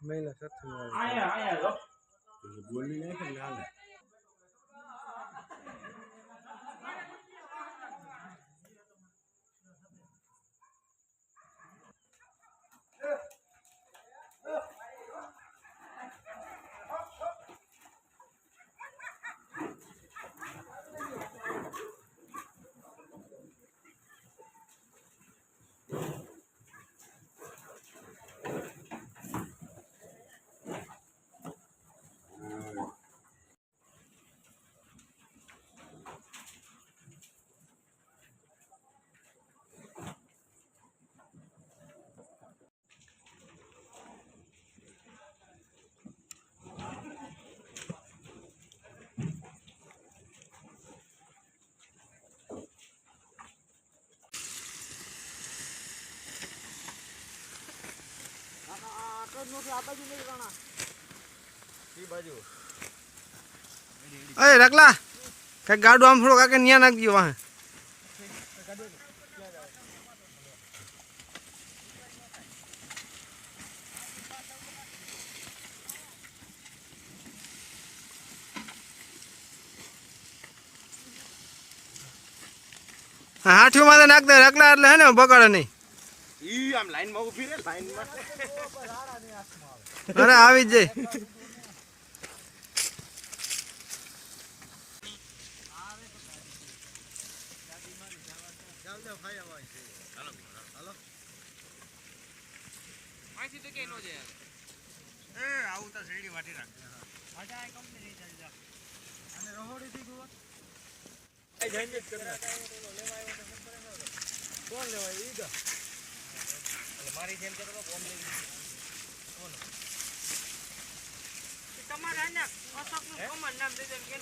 મહિના સાથે બોલી નહીં કે ના અરે રકલા કઈ ગાડું આમ થોડો કાકે ન્યા નાખજો વાહ હાઠું માં નાખ દે રકલા એટલે હે ને બગાડે નહીં ઈ આમ લાઈન માં ઊભી રે લાઈન માં અરે આવી જ જાય આવું તો શેરડી વાટી રાખ અને રહોડી થી ગોવા કોણ લેવાય ઈ ગા મારી જેમ કે તો બોમ્બ લઈ કોણ તમારા ના અશોક નું કોમન નામ દે દેન કે